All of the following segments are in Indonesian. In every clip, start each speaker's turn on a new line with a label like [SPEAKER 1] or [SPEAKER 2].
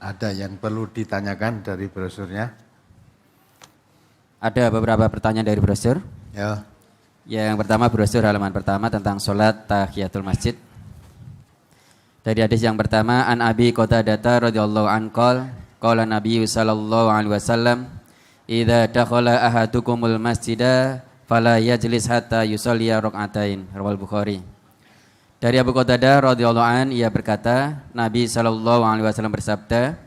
[SPEAKER 1] Ada yang perlu ditanyakan dari brosurnya?
[SPEAKER 2] Ada beberapa pertanyaan dari brosur.
[SPEAKER 1] Ya.
[SPEAKER 2] Yang pertama brosur halaman pertama tentang sholat tahiyatul masjid. Dari hadis yang pertama, an Abi Qatadah radhiyallahu anhu qala Nabi sallallahu alaihi wasallam, "Idza dakhala ahadukumul masjida fala yajlis hatta yusalli rak'atain." Riwayat Bukhari. Dari Abu Qatadah radhiyallahu an, ia berkata, Nabi sallallahu alaihi wasallam bersabda,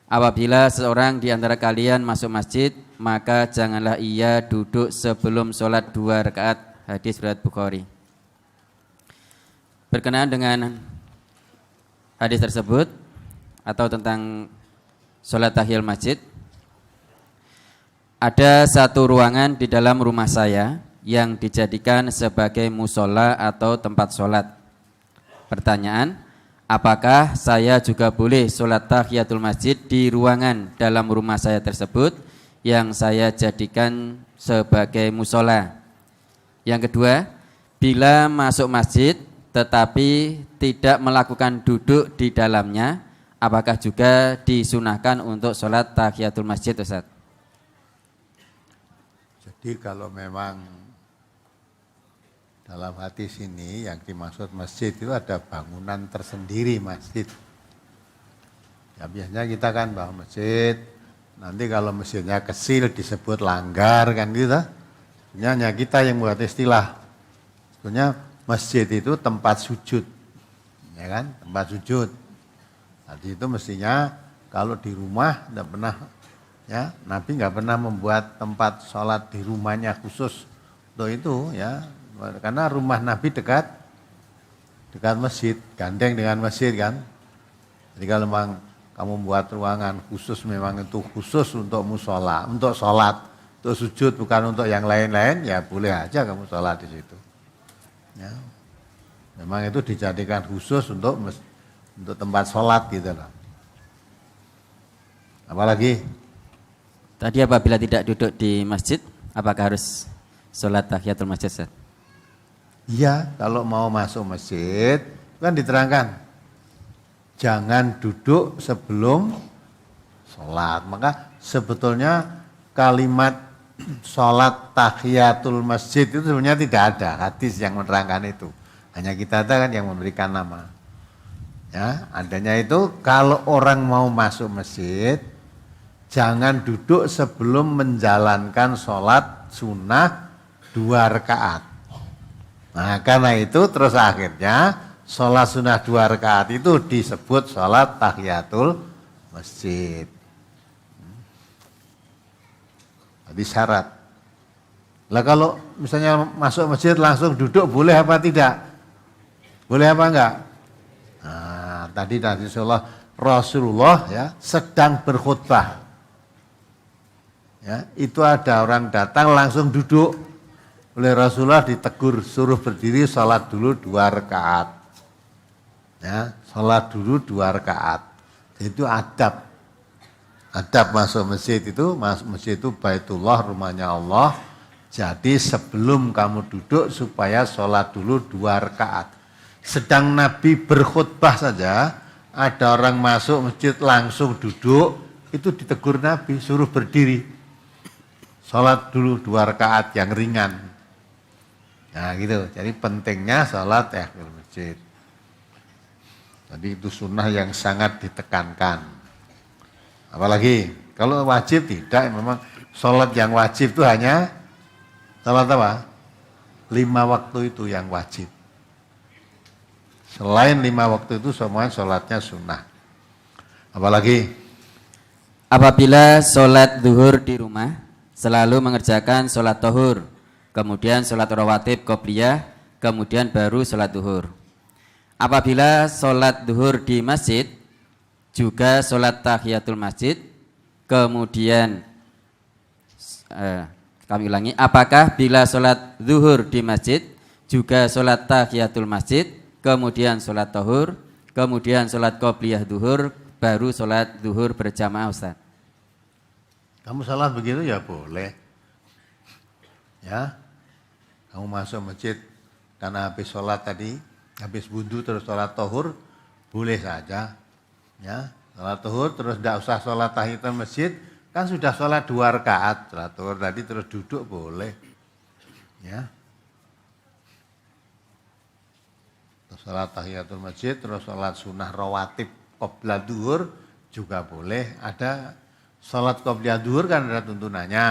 [SPEAKER 2] apabila seorang di antara kalian masuk masjid, maka janganlah ia duduk sebelum sholat 2 rakaat. Hadis riwayat Bukhari. Berkenaan dengan hadis tersebut atau tentang sholat tahiyatul masjid, ada satu ruangan di dalam rumah saya yang dijadikan sebagai musola atau tempat sholat. Pertanyaan, apakah saya juga boleh sholat tahiyatul masjid di ruangan dalam rumah saya tersebut yang saya jadikan sebagai musola? Yang kedua, bila masuk masjid tetapi tidak melakukan duduk di dalamnya, apakah juga disunahkan untuk sholat tahiyatul masjid, Ustaz?
[SPEAKER 1] Jadi kalau memang dalam hadis ini yang dimaksud masjid itu ada bangunan tersendiri masjid. Ya biasanya kita kan bahwa masjid, nanti kalau masjidnya kecil disebut langgar kan gitu. Hanya kita yang buat istilah. Sebenarnya masjid itu tempat sujud. Ya kan? Tempat sujud. Tadi itu mestinya kalau di rumah tidak pernah, ya Nabi nggak pernah membuat tempat sholat di rumahnya khusus untuk itu, ya. Karena rumah Nabi dekat masjid, gandeng dengan masjid kan. Jadi kalau memang kamu buat ruangan khusus, memang itu khusus untuk musola, untuk sholat, untuk sujud, bukan untuk yang lain-lain, ya boleh aja kamu sholat di situ. Ya. Memang itu dijadikan khusus untuk tempat sholat gitu loh. Apalagi?
[SPEAKER 2] Tadi apabila tidak duduk di masjid, apakah harus sholat tahiyatul masjid, Ustaz?
[SPEAKER 1] Iya, kalau mau masuk masjid kan diterangkan jangan duduk sebelum sholat. Maka sebetulnya kalimat sholat tahiyatul masjid itu sebenarnya tidak ada hadis yang menerangkan itu. Hanya kita ada kan yang memberikan nama. Ya, adanya itu kalau orang mau masuk masjid jangan duduk sebelum menjalankan sholat sunnah 2 rakaat. Nah karena itu terus akhirnya sholat sunnah 2 rakaat itu disebut sholat tahiyatul masjid. Jadi syarat. Lah kalau misalnya masuk masjid langsung duduk boleh apa tidak? Boleh apa enggak? Nah tadi Rasulullah ya sedang berkhutbah. Ya, itu ada orang datang langsung duduk. Oleh Rasulullah ditegur suruh berdiri sholat dulu 2 rakaat. Ya, sholat dulu 2 rakaat. Itu adab. Adab masuk masjid itu, masjid itu Baitullah, rumahnya Allah. Jadi sebelum kamu duduk supaya sholat dulu 2 rakaat. Sedang Nabi berkhutbah saja, ada orang masuk masjid langsung duduk, itu ditegur Nabi, suruh berdiri. Sholat dulu 2 rakaat yang ringan. Nah gitu, jadi pentingnya sholat tahiyatul masjid. Jadi itu sunnah yang sangat ditekankan. Apalagi kalau wajib tidak, memang sholat yang wajib itu hanya sholat apa? 5 waktu itu yang wajib. Selain 5 waktu itu semuanya sholatnya sunnah. Apalagi?
[SPEAKER 2] Apabila sholat zuhur di rumah, selalu mengerjakan sholat tohur, kemudian sholat rawatib qobliyah, kemudian baru sholat zuhur. Apabila sholat zuhur di masjid, juga sholat tahiyatul masjid, kemudian kami ulangi, apakah bila sholat zuhur di masjid, juga sholat tahiyatul masjid, kemudian sholat tohur, kemudian sholat qobliyah zuhur, baru sholat zuhur berjamaah, Ustaz?
[SPEAKER 1] Kamu sholat begitu ya boleh. Ya, kamu masuk masjid karena habis sholat tadi, habis wudhu terus sholat tohur, boleh saja. Ya, Sholat zuhur terus tidak usah sholat tahiyatul masjid, kan sudah sholat 2 rakaat. Sholat zuhur tadi terus duduk boleh. Ya. Terus sholat tahiyatul masjid, terus sholat sunnah rawatib qabla zuhur juga boleh. Ada sholat qabla zuhur kan ada tuntunannya.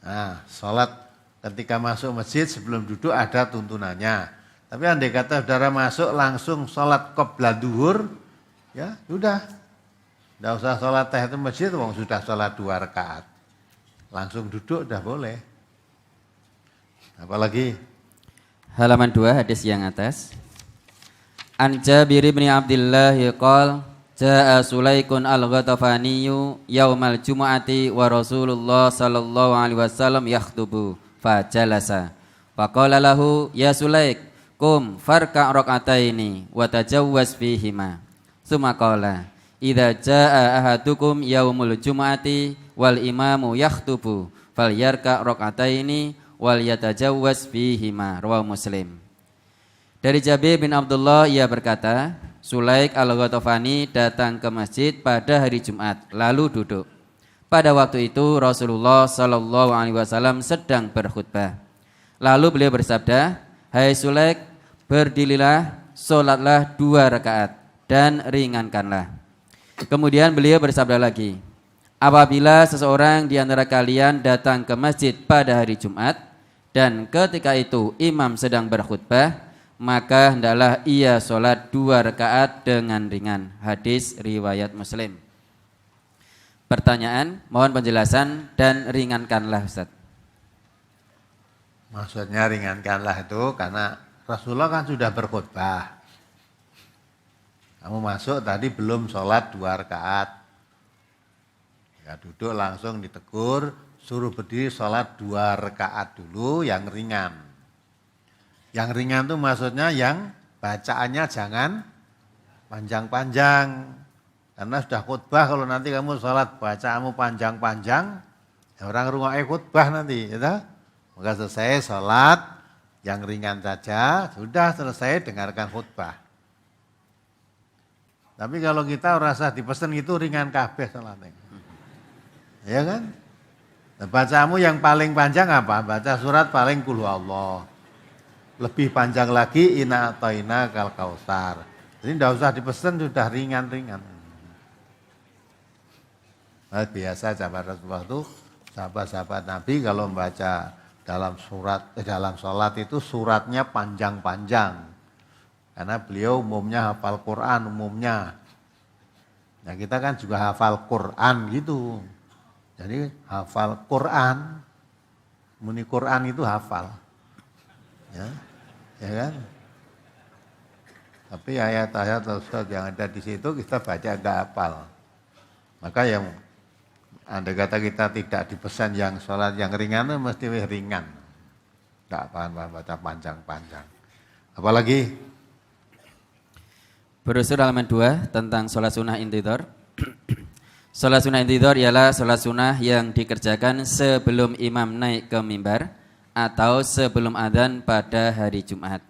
[SPEAKER 1] Nah, sholat ketika masuk masjid sebelum duduk ada tuntunannya. Tapi andai kata saudara masuk langsung sholat qabla zuhur, ya sudah. Tidak usah sholat tahiyatul masjid, wong sudah sholat 2 rakaat. Langsung duduk sudah boleh. Apalagi?
[SPEAKER 2] Halaman 2 hadis yang atas. An Jabir bin Abdullah qol jaa Sulaikun al-Ghatafaniyu yaumal jumu'ati wa Rasulullah sallallahu alaihi wasallam yakhutubu fa jalasa fa qala lahu ya Sulaik kum farka rak'ataini wa tajawwaz fihima summa qala idza jaa ahadukum yaumul jumu'ati wal imamu yakhutubu falyarka rak'ataini wal yatajawwaz fihima rawahu Muslim. Dari Jabir bin Abdullah ia berkata, Sulaik al-Ghatafani datang ke masjid pada hari Jumat lalu duduk. Pada waktu itu Rasulullah sallallahu alaihi wasallam sedang berkhutbah. Lalu beliau bersabda, "Hai Sulaik, berdirilah, salatlah 2 rakaat dan ringankanlah." Kemudian beliau bersabda lagi, "Apabila seseorang di antara kalian datang ke masjid pada hari Jumat dan ketika itu imam sedang berkhutbah, maka hendaklah ia sholat 2 rakaat dengan ringan." Hadis riwayat Muslim. Pertanyaan, mohon penjelasan dan ringankanlah Ustaz.
[SPEAKER 1] Maksudnya ringankanlah itu karena Rasulullah kan sudah berkhutbah. Kamu masuk tadi belum sholat 2 rakaat. Ya duduk langsung ditegur, suruh berdiri sholat 2 rakaat dulu yang ringan. Yang ringan itu maksudnya yang bacaannya jangan panjang-panjang. Karena sudah khutbah, kalau nanti kamu sholat bacaanmu panjang-panjang, ya orang rungoknya khutbah nanti. Ya. Maka selesai sholat yang ringan saja, sudah selesai dengarkan khutbah. Tapi kalau kita rasa dipesan itu ringan kabeh sholatnya. Ya kan? Bacaanmu yang paling panjang apa? Baca surat paling Qul Huwallah. Lebih panjang lagi Inna A'thaina kal Kautsar. Jadi tidak usah dipesan, sudah ringan-ringan. Nah, biasa sahabat Rasulullah itu, sahabat-sahabat Nabi kalau membaca dalam sholat itu suratnya panjang-panjang. Karena beliau umumnya hafal Quran umumnya. Nah kita kan juga hafal Quran gitu. Jadi hafal Quran, muni Quran itu hafal. Ya kan? Tapi ayat-ayat yang ada di situ kita baca agak hafal. Maka yang andai kata kita tidak dipesan yang sholat yang ringan, mesti ringan. Tidak paham baca panjang-panjang. Apalagi?
[SPEAKER 2] Brosur halaman 2 tentang sholat sunnah intidhar. Sholat sunnah intidhar ialah sholat sunnah yang dikerjakan sebelum imam naik ke mimbar atau sebelum adzan pada hari Jumat.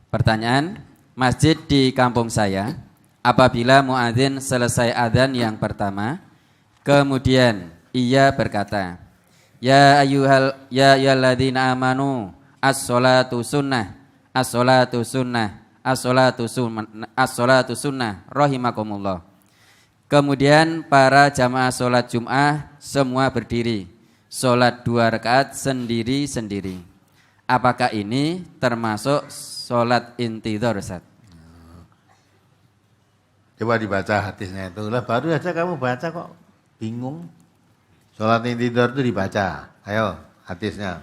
[SPEAKER 2] Pertanyaan, masjid di kampung saya, apabila muadzin selesai adzan yang pertama, kemudian ia berkata, Ya ayyuhalladzina amanu, as-sholatu sunnah, as-sholatu sunnah, as-sholatu sunnah, as-sholatu sunnah, rahimakumullah. Kemudian para jamaah sholat Jum'ah semua berdiri. Sholat 2 rakaat sendiri-sendiri. Apakah ini termasuk sholat intidhar, Ustaz?
[SPEAKER 1] Coba dibaca hadisnya itu. Lah baru aja kamu baca kok bingung. Sholat intidhar itu dibaca. Ayo hadisnya.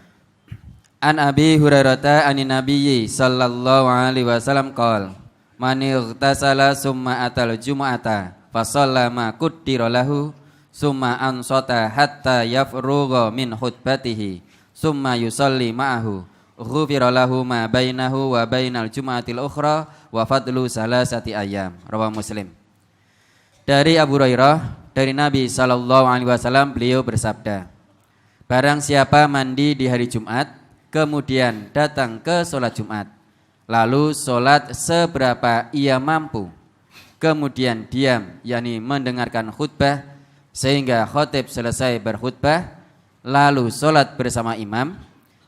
[SPEAKER 2] An Abi Hurairah anin Nabiyyi sallallahu alaihi wasallam qol man ightasala summa atal jumu'ata fa shallama qaddira lahu summa ansata hatta yafrugha min khutbatihi summa yusalli ma'ahu ghufira lahu ma bainahu wa bainal jum'atil ukhra wa fadlu salasati ayyam. Rawahu Muslim. Dari Abu Hurairah dari Nabi sallallahu alaihi wasallam beliau bersabda, barang siapa mandi di hari Jumat kemudian datang ke sholat Jumat lalu sholat seberapa ia mampu kemudian diam, yakni mendengarkan khutbah sehingga khotib selesai berkhutbah, lalu sholat bersama imam,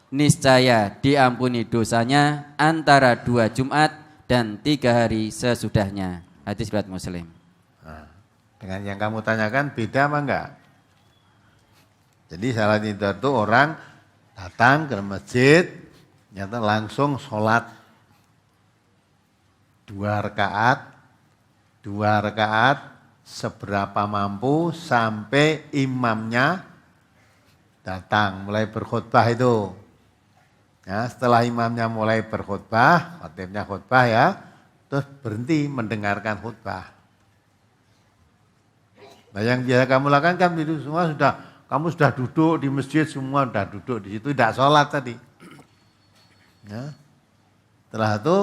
[SPEAKER 2] niscaya diampuni dosanya antara 2 Jumat dan 3 hari sesudahnya. Hadis riwayat Muslim.
[SPEAKER 1] Nah, dengan yang kamu tanyakan beda apa enggak? Jadi salat intidhar itu orang datang ke masjid, nyata langsung sholat 2 rakaat seberapa mampu sampai imamnya datang mulai berkhutbah itu. Ya, setelah imamnya mulai berkhutbah, khatibnya khutbah ya, terus berhenti mendengarkan khutbah. Nah, yang biasa kamu lakukan kan itu semua kamu sudah duduk di masjid, semua sudah duduk di situ, tidak sholat tadi. Ya. Setelah itu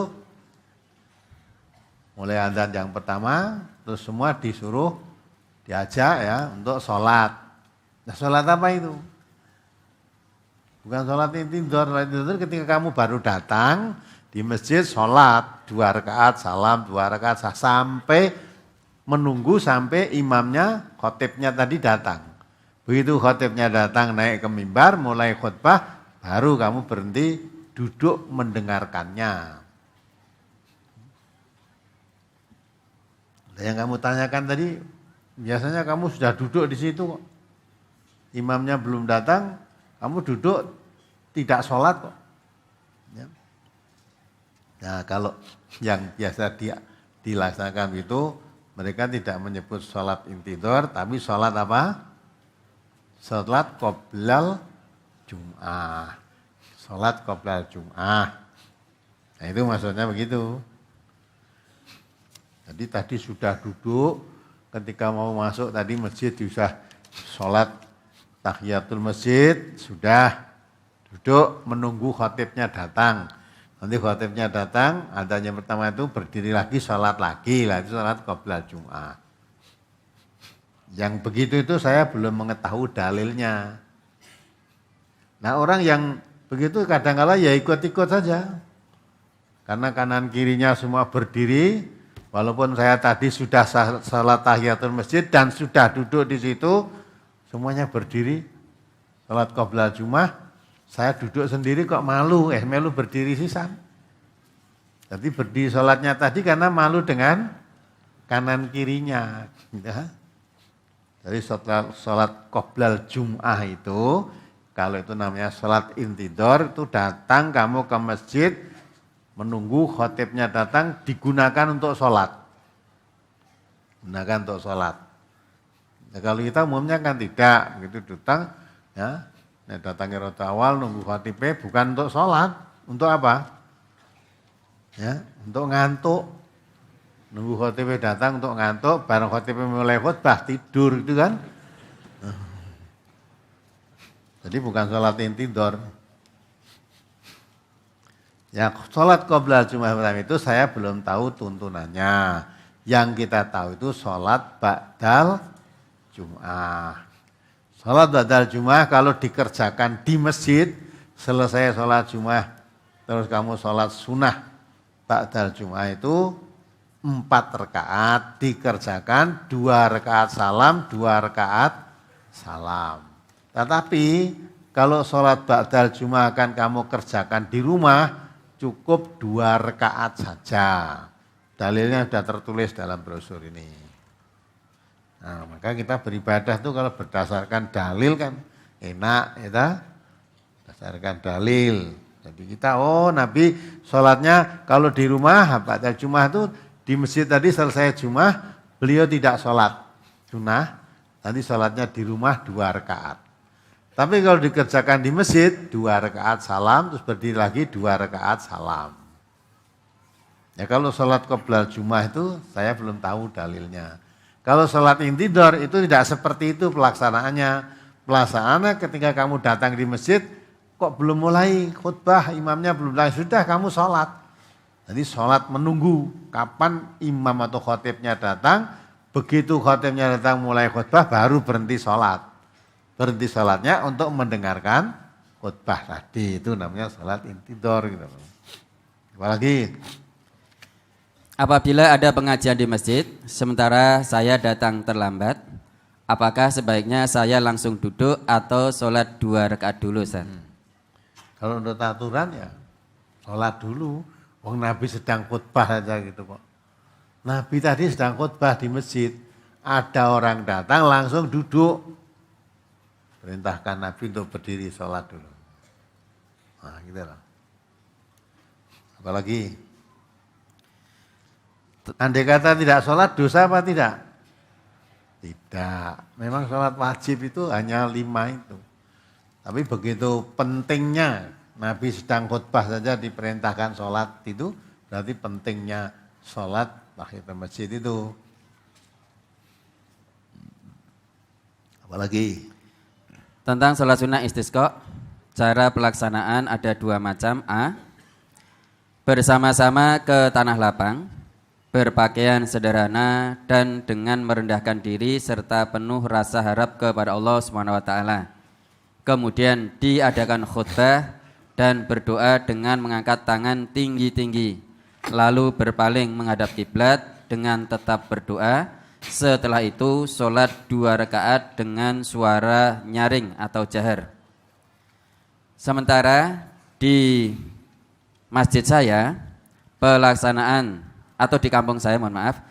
[SPEAKER 1] mulai adzan yang pertama, terus semua disuruh diajak ya untuk sholat. Nah, sholat apa itu? Bukan sholat intidhar. Sholat intidhar ketika kamu baru datang di masjid, sholat 2 rakaat salam, 2 rakaat sampai menunggu sampai imamnya, khotibnya tadi datang. Begitu khotibnya datang naik ke mimbar, mulai khutbah, baru kamu berhenti duduk mendengarkannya. Yang kamu tanyakan tadi, biasanya kamu sudah duduk di situ, imamnya belum datang, kamu duduk tidak sholat kok. Ya. Nah, kalau yang biasa dilaksanakan itu, mereka tidak menyebut sholat intidhar, tapi sholat apa? Sholat qoblal Jum'ah. Sholat qoblal Jum'ah. Nah, itu maksudnya begitu. Jadi tadi sudah duduk, ketika mau masuk tadi masjid sudah sholat tahiyatul masjid, sudah duduk menunggu khatibnya datang. Nanti khatibnya datang, adanya pertama itu berdiri lagi, sholat lagi, lah itu sholat qoblal Jum'ah. Yang begitu itu saya belum mengetahui dalilnya. Nah, orang yang begitu kadang-kala ya ikut-ikut saja. Karena kanan kirinya semua berdiri, walaupun saya tadi sudah salat tahiyatul masjid dan sudah duduk di situ, semuanya berdiri. Salat qoblal Jum'ah, saya duduk sendiri kok malu berdiri sisan. Jadi berdiri salatnya tadi karena malu dengan kanan kirinya. Ya. Jadi sholat qoblal Jum'ah itu, kalau itu namanya sholat intidhar, itu datang kamu ke masjid, menunggu khatibnya datang, digunakan untuk sholat. Gunakan untuk sholat. Ya, kalau kita umumnya kan tidak, begitu datang, ya, datangnya rota awal, nunggu khatibnya, bukan untuk sholat, untuk apa? Ya, untuk ngantuk. Nunggu khotibnya datang untuk ngantuk, bareng khotibnya mulai khutbah tidur gitu kan. Jadi bukan sholat intidhar. Ya, sholat qoblal Jum'ah pertama itu saya belum tahu tuntunannya. Yang kita tahu itu sholat ba'dal Jum'ah. Sholat ba'dal Jum'ah kalau dikerjakan di masjid, selesai sholat Jum'ah, terus kamu sholat sunnah ba'dal Jum'ah itu 4 rakaat dikerjakan 2 rakaat salam, 2 rakaat salam. Tetapi kalau sholat ba'dal Jum'ah akan kamu kerjakan di rumah, cukup 2 rakaat saja. Dalilnya sudah tertulis dalam brosur ini. Nah, maka kita beribadah itu kalau berdasarkan dalil kan enak, ya. Berdasarkan dalil. Jadi kita, Nabi sholatnya kalau di rumah ba'dal Jum'ah itu di masjid tadi selesai Jum'ah, beliau tidak sholat sunnah, nanti sholatnya di rumah 2 rakaat. Tapi kalau dikerjakan di masjid, 2 rakaat salam, terus berdiri lagi 2 rakaat salam. Ya kalau sholat qoblal Jum'ah itu saya belum tahu dalilnya. Kalau sholat intidhar itu tidak seperti itu pelaksanaannya. Pelaksanaannya ketika kamu datang di masjid, kok belum mulai khutbah, imamnya belum mulai, sudah kamu sholat. Jadi sholat menunggu kapan imam atau khotibnya datang, begitu khotibnya datang mulai khutbah baru berhenti sholat. Berhenti sholatnya untuk mendengarkan khutbah tadi, itu namanya sholat intidhar gitu. Apalagi
[SPEAKER 2] Apabila ada pengajian di masjid, sementara saya datang terlambat, apakah sebaiknya saya langsung duduk atau sholat 2 rakaat dulu, Ustaz?
[SPEAKER 1] Kalau menurut aturan ya sholat dulu. Wong Nabi sedang khutbah aja gitu kok. Nabi tadi sedang khutbah di masjid. Ada orang datang langsung duduk. Perintahkan Nabi untuk berdiri sholat dulu. Nah gitu lah. Apalagi andai kata tidak sholat dosa apa tidak? Tidak. Memang sholat wajib itu hanya 5 itu. Tapi begitu pentingnya Nabi sedang khutbah saja diperintahkan sholat itu, berarti pentingnya sholat tahiyatul masjid itu. Apalagi?
[SPEAKER 2] Tentang sholat sunnah istisqa, cara pelaksanaan ada 2 macam. A. Bersama-sama ke tanah lapang, berpakaian sederhana dan dengan merendahkan diri serta penuh rasa harap kepada Allah SWT. Kemudian diadakan khutbah dan berdoa dengan mengangkat tangan tinggi-tinggi, lalu berpaling menghadap kiblat dengan tetap berdoa. Setelah itu sholat 2 rakaat dengan suara nyaring atau jahar. Sementara di masjid saya pelaksanaan atau di kampung saya, mohon maaf,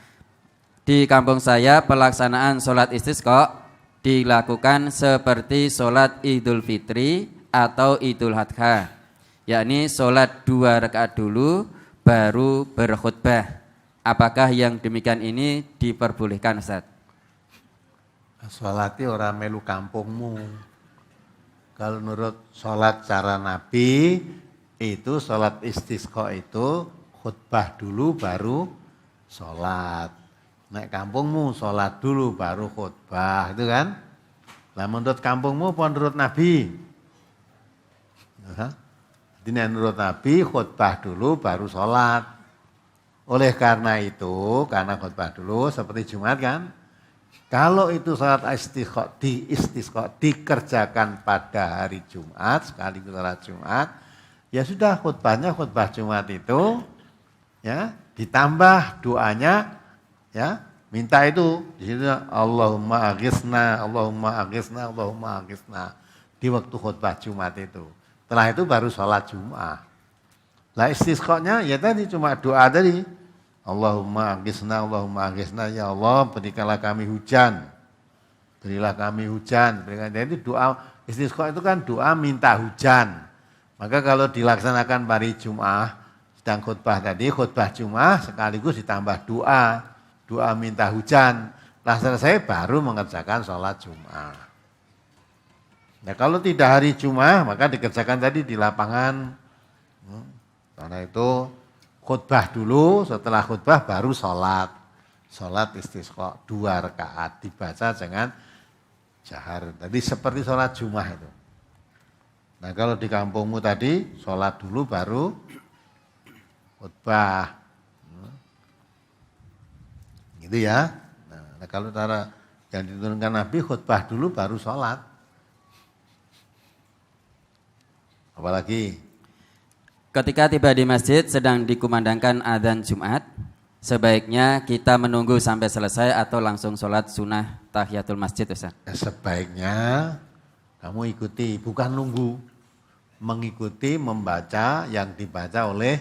[SPEAKER 2] di kampung saya pelaksanaan sholat istisqa dilakukan seperti sholat Idul Fitri atau Idul Adha, yakni sholat 2 rakaat dulu baru berkhutbah. Apakah yang demikian ini diperbolehkan, Ustaz?
[SPEAKER 1] Sholatnya orang melu kampungmu. Kalau menurut sholat cara Nabi itu sholat istisqa itu khutbah dulu baru sholat. Naik kampungmu sholat dulu baru khutbah, itu kan? Lah menurut kampungmu apa menurut Nabi? Jadi menurut Nabi khutbah dulu baru sholat. Oleh karena itu, karena khutbah dulu seperti Jumat kan, kalau itu sholat istisqa dikerjakan pada hari Jumat, sekaligus sholat Jumat, ya sudah khutbahnya khutbah Jumat itu, ya ditambah doanya, ya minta itu di situ Allahumma aghithna, Allahumma aghithna, Allahumma aghithna di waktu khutbah Jumat itu. Setelah itu baru sholat Jumat. Lah istisqanya ya tadi cuma doa tadi. Allahumma aghithna, ya Allah berikanlah kami hujan. Berilah kami hujan. Jadi doa istisqa itu kan doa minta hujan. Maka kalau dilaksanakan hari Jumat, sedang khutbah tadi, khutbah Jumat sekaligus ditambah doa. Doa minta hujan. Setelah selesai baru mengerjakan sholat Jumat. Nah kalau tidak hari Jumat, maka dikerjakan tadi di lapangan. Karena itu khutbah dulu, setelah khutbah baru sholat. Sholat istisqa 2 rakaat dibaca dengan jahar. Tadi seperti sholat Jumat itu. Nah kalau di kampungmu tadi sholat dulu baru khutbah. Gitu ya. Nah kalau cara yang diturunkan Nabi khutbah dulu baru sholat. Apalagi?
[SPEAKER 2] Ketika tiba di masjid sedang dikumandangkan adzan Jumat, sebaiknya kita menunggu sampai selesai atau langsung sholat sunnah tahiyatul masjid, Ustaz?
[SPEAKER 1] Sebaiknya kamu ikuti, bukan nunggu. Mengikuti, membaca yang dibaca oleh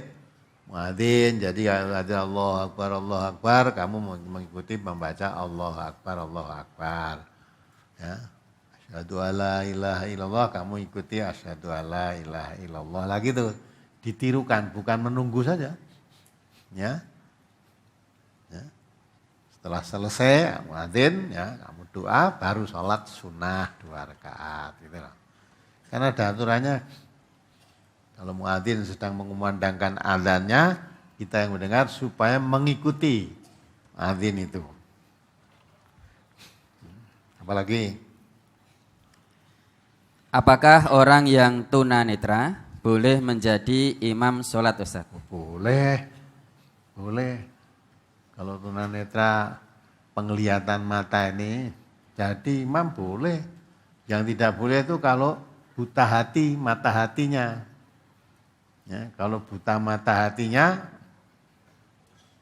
[SPEAKER 1] muadzin. Jadi ada Allahu Akbar, kamu mengikuti membaca Allahu Akbar. Ya. Asyhadu alla ilaha illallah, kamu ikuti asyhadu alla ilaha illallah. Lagi tuh ditirukan, bukan menunggu saja. Ya. Setelah selesai muadzin, ya kamu doa baru sholat sunnah 2 rakaat. Gitu loh. Karena ada aturannya. Kalau muadzin sedang mengumandangkan azannya, kita yang mendengar supaya mengikuti muadzin itu. Apalagi?
[SPEAKER 2] Apakah orang yang tunanetra boleh menjadi imam sholat, Ustaz?
[SPEAKER 1] Boleh. Kalau tunanetra penglihatan mata ini jadi imam boleh. Yang tidak boleh itu kalau buta hati, mata hatinya. Ya, kalau buta mata hatinya,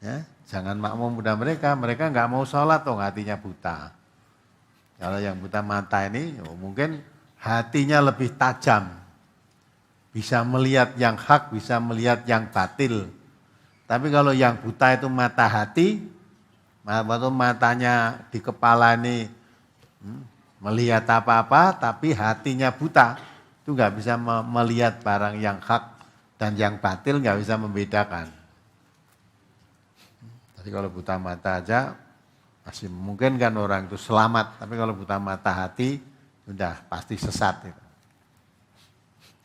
[SPEAKER 1] ya, Jangan makmum pada mereka nggak mau sholat, hatinya buta. Kalau yang buta mata ini mungkin hatinya lebih tajam. Bisa melihat yang hak, bisa melihat yang batil. Tapi kalau yang buta itu mata hati, matanya di kepala ini melihat apa-apa, tapi hatinya buta. Itu nggak bisa melihat barang yang hak dan yang batil, nggak bisa membedakan. Tapi kalau buta mata aja, masih mungkin kan orang itu selamat. Tapi kalau buta mata hati, sudah pasti sesat.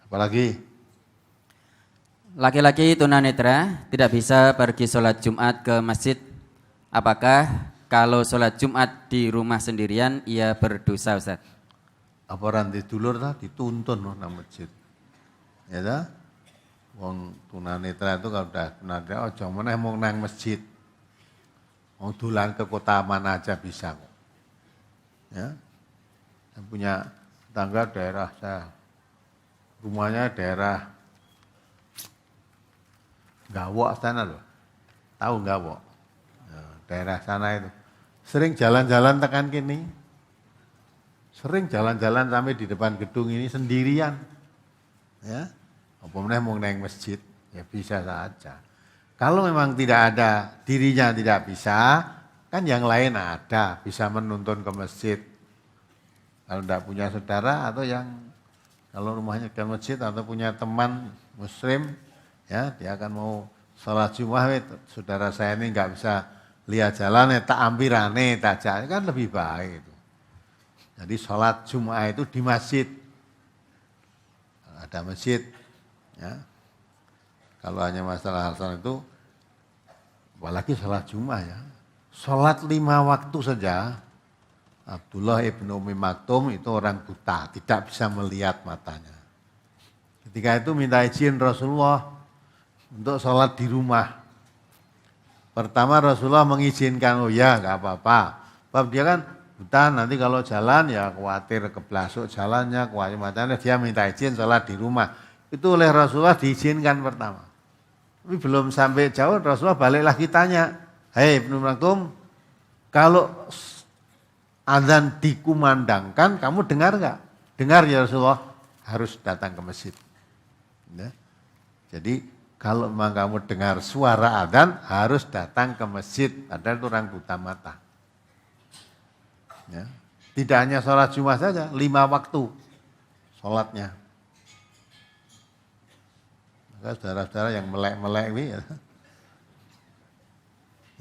[SPEAKER 1] Apalagi
[SPEAKER 2] laki-laki tunanetra tidak bisa pergi sholat Jumat ke masjid. Apakah kalau sholat Jumat di rumah sendirian ia berdosa, Ustaz?
[SPEAKER 1] apa orang dulur dituntun nang masjid. Ya dah. Wong tunanetra itu kalau udah tunanetra ojo meneh mung nang masjid. Mau dolan ke kota mana aja bisa kok. Ya. Saya punya tetangga daerah saya. Rumahnya daerah Gawok sana loh. Tahu Gawok? Ya, daerah sana itu. Sering jalan-jalan tekan kini. Sering jalan-jalan sampai di depan gedung ini sendirian. Ya. Apa meneh mau nang masjid? Ya bisa saja. Kalau memang tidak ada, dirinya tidak bisa, kan yang lain ada, bisa menuntun ke masjid. Kalau tidak punya saudara atau yang kalau rumahnya ke masjid atau punya teman muslim, ya dia akan mau sholat Jumat, saudara saya ini nggak bisa lihat jalan, tak ampirane, tak jalan, kan lebih baik itu. Jadi sholat Jumat itu di masjid, ada masjid, ya. Kalau hanya masalah hal itu, apalagi sholat Jumat ya, sholat 5 waktu saja. Abdullah ibn Umi Maktum itu orang buta, tidak bisa melihat matanya. Ketika itu minta izin Rasulullah untuk sholat di rumah. Pertama Rasulullah mengizinkan, oh ya nggak apa-apa. Sebab dia kan buta, nanti kalau jalan ya khawatir keblasuk jalannya, khawatir matanya, dia minta izin sholat di rumah. Itu oleh Rasulullah diizinkan pertama. Tapi belum sampai jauh Rasulullah balik lagi tanya, hei Ibnu Maktum, kalau azan dikumandangkan kamu dengar nggak? Dengar ya Rasulullah, harus datang ke masjid. Ya. Jadi kalau memang kamu dengar suara azan harus datang ke masjid, padahal itu orang buta mata. Ya. Tidak hanya sholat Jumat saja, 5 waktu sholatnya. Maka saudara-saudara yang melek-melek ini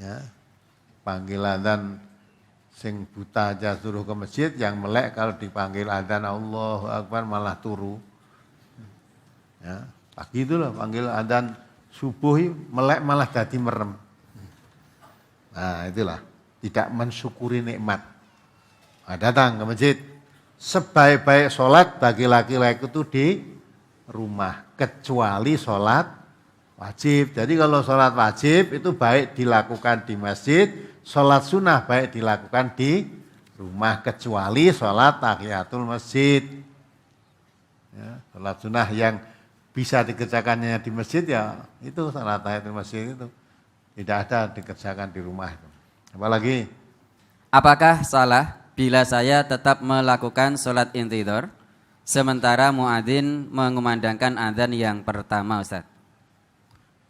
[SPEAKER 1] ya, panggil azan sing buta aja suruh ke masjid, yang melek kalau dipanggil azan Allahu Akbar malah turu. Ya, pagi itu loh panggil azan subuh melek malah jadi merem. Nah, itulah tidak mensyukuri nikmat. Nah, datang ke masjid. Sebaik-baik sholat bagi laki-laki itu di rumah, kecuali sholat wajib. Jadi kalau sholat wajib itu baik dilakukan di masjid, sholat sunnah baik dilakukan di rumah, kecuali sholat tahiyatul masjid. Ya, sholat sunnah yang bisa dikerjakannya di masjid ya itu sholat tahiyatul masjid itu tidak ada dikerjakan di rumah. Apalagi?
[SPEAKER 2] Apakah salah bila saya tetap melakukan sholat intidhar sementara muadzin mengumandangkan adzan yang pertama, Ustaz?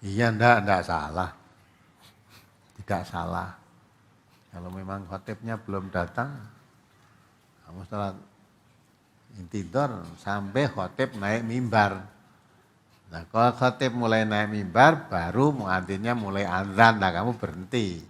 [SPEAKER 1] Iya, enggak salah. Tidak salah. Kalau memang khatibnya belum datang, kamu sholat intidhar sampai khatib naik mimbar. Nah, kalau khatib mulai naik mimbar, baru muadzinnya mulai adzan, nah kamu berhenti.